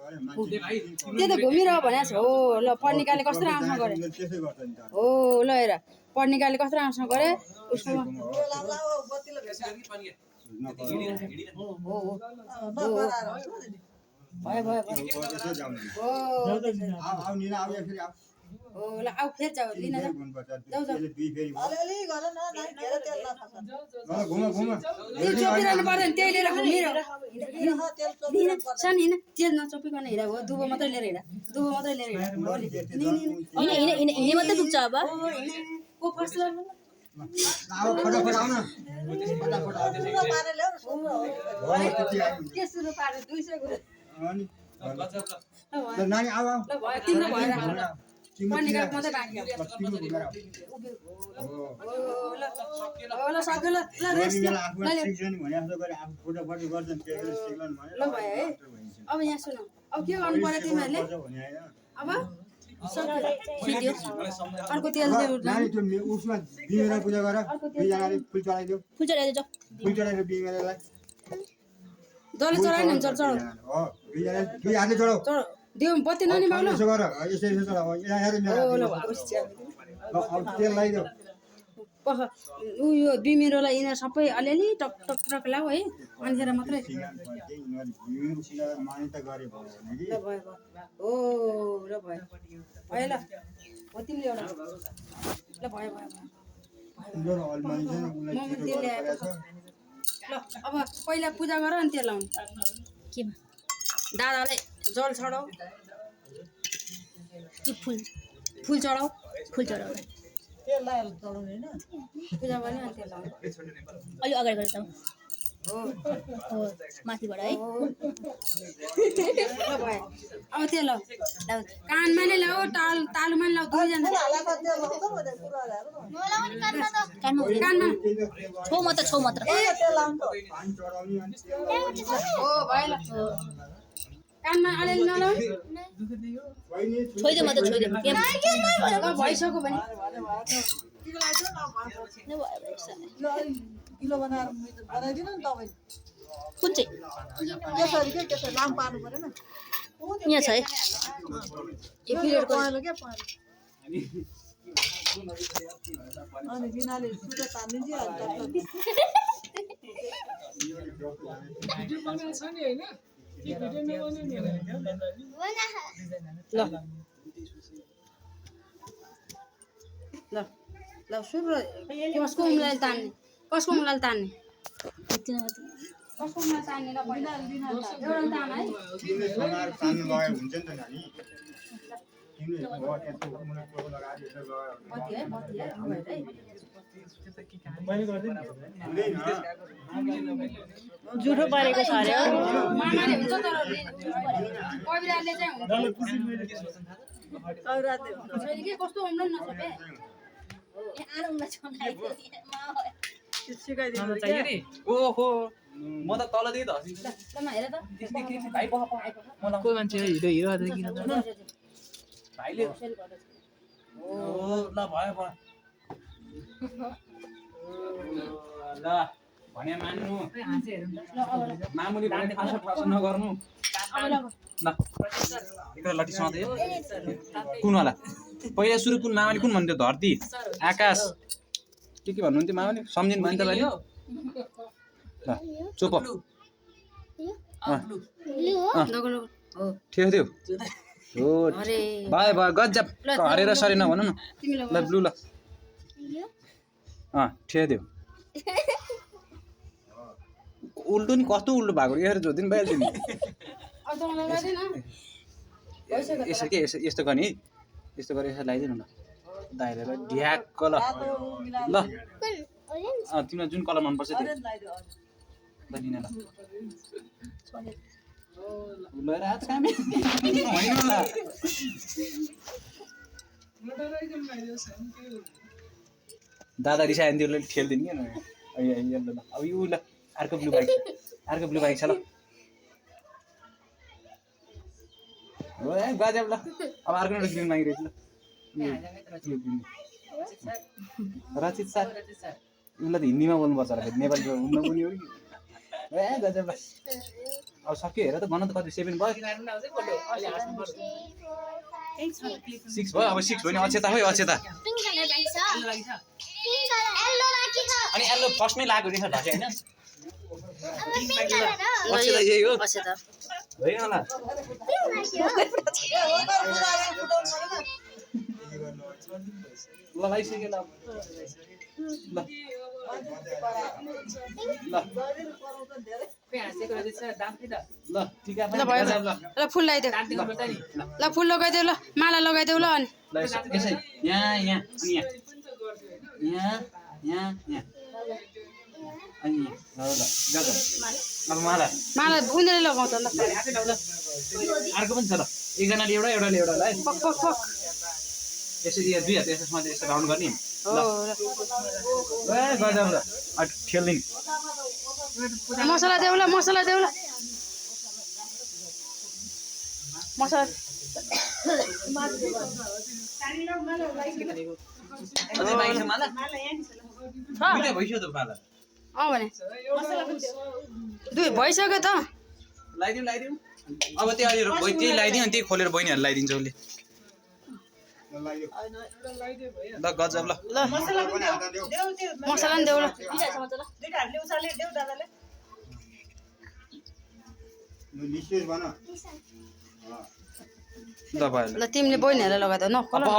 त्यो त घुमिरह भनेको छ हो ल पढ्निकाले कस्तो राम्रोसँग गरे हो ल हेर पढ्निकाले कस्तो राम्रोसँग गरे उसको भयो भयो हो ल आऊ फेरि जाऊ लिन जाऊ चोपिरहनु पर्दैन त्यही लिएर घुमिरह सानो हिँड तेल नचोपिकन हिँड हो दुबो मात्रै लिएर हिँड दुबो मात्रै लिएर हिँडे मात्रै पुग्छ अब को फर्स्ट लाग्नु के सुरु पारे 200 गुरु नानी आऊ ल भयो तिम्रो भएर पढ्निका मात्रै बाँकी ल सक्यो ल रेस्ट ल भयो है अब यहाँ सुन अब के गर्नु पर्यो तिमीहरूले अब अर्को तेल उसमा बिमेरा पूजा गर दुईजनाले फुल चढाइदियो फुल चढाइदियो फुल चढाएर बिमेरालाई जसले चढाएन भने चढाउ हो दुई हातले चढाउ दिउ बत्ती ननि बाउलो यसो गर यसरी चढाउ यहाँ हेर मेरो अब तेल लगाइदियो उयो बिमिरोलाई यिनीहरू सबै अलिअलि टक टक टक लाऊ है अनिखेर मात्रै मान्यता गरे ल भयो हो ल भयो भयो ल हो तिमीले एउटा ल भयो भयो ल अब पहिला पूजा गर अनि तेल लाउनु केमा दादालाई जल चढाऊ कि फुल फुल चढाऊ फुल चढाउ पूजा गर्ने अनि तेल लाउनु अलि अगाडि गरेर जाऊ हो हो माथिबाट है ल भयो अब तेल लाऊ कानमा नै लाऊ तालुमा नि लाऊ दुईजना कानमा छौ मात्र हो भयो ल कानमा अलिअलि नलाऊ छोइदियो मात्र छोइदियो ल भइसक्यो भने किलो बनाएर बनाइदिनु नि तपाईँ कुन चाहिँ त्यसरी के त्यसरी लाम पार्नु परेन यहाँ छ है पहेँलो क्या पहेँलो अनि बिनाले सुधा तानिदिन्छ ल ल सुरु कसको उम्लाले तान्ने कसको उम्लाले तान्ने कसको उम्लाले तान्ने ल पहिला एउटा तान है तान्नु लगायो हुन्छ नि त नानी तिमीले हो त्यस्तो मुना टोको लगाएर यसो लगायो बत्ती है अब हेर है जुठो पारेको छ अरे मामाले हुन्छ तर कविराले चाहिँ हुन्छ के कस्तो उम्लन नसके ओहो म त तलदेखि त हसिन्छ ल हेर त कोही मान्छे हिरो हिरो किन भाइले ओ ल भयो भयो ल भने मान्नु मामुली भन्ने प्रश्न नगर्नु ल एकरा लट्ठी सधैँ कुन होला पहिला सुरु कुन मामाले कुन भन्थ्यो धरती आकाश के भन्नुहुन्थ्यो मामाले सम्झिनु भयो नि तपाईँले ल चुप ठिक थियो हो भयो भयो गजब हरेर सरेन भनौँ न ल ब्लू ल ठिक थियो उल्टो नि कस्तो उल्टो भएको हेरेर जोदिनु भइहाल्छ नि यसो के यस्तो गर्ने है यस्तो गरेर यसो लगाइदिनु न दाइरेर ढ्याक्क ल ल तिमीलाई जुन कलर मनपर्छ त्यो लिन ल लएर हात कामे होइन ल दादा रिसायो भने त्यसले ठेल्दिनु क्या ल अब यो ल अर्को ब्लू बाइक छ ल हो ए गजब ल अब अर्को एउटा ग्रिन मागिरहेछु ल रचित सर उनलाई त हिन्दीमा बोल्नुपर्छ होला नेपाली हुन्न बोल्ने हो कि ए गजब ल अब सक्यो हेर त भन त कति 7 भयो 6 भयो अब 6 भयो नि अक्षता खोइ अक्षता अनि एल्लो फर्स्टमै लाग्यो रहेछ ढाके हैन अक्षता यही हो अक्षता होइन होला लगाइसक्यो ल ल टिका ल भयो ल फुल लगाइदेऊ ल फुल लगाइदेऊ ल माला लगाइदेऊ ल अनि ल यसै यहाँ यहाँ अनि यहाँ यहाँ यहाँ अनि ल ल गजब अब माला माला उनीहरूले लगाउँछ ल अर्को पनि छ ल एकजनाले एउटा एउटाले एउटा ल पक पक पक यसरी दुई हात यसमा यसो राउन्ड गर्ने हो ल ए गजब ल ठेलिङ मसला देऊ ल मसला देऊ ल मसला अझै बाँकी छ माला दुईटा भइसक्यो त माला भने दुई भइसक्यो त लगाइदिउँ अब त्यही लगाइदिउँ अनि त्यही खोलेर बहिनीहरू लगाइदिन्छ उसले ल गजब ल ल मसला पनि देऊ ल ल भयो ल तिमीले बहिनीहरूलाई लगाइदेऊ न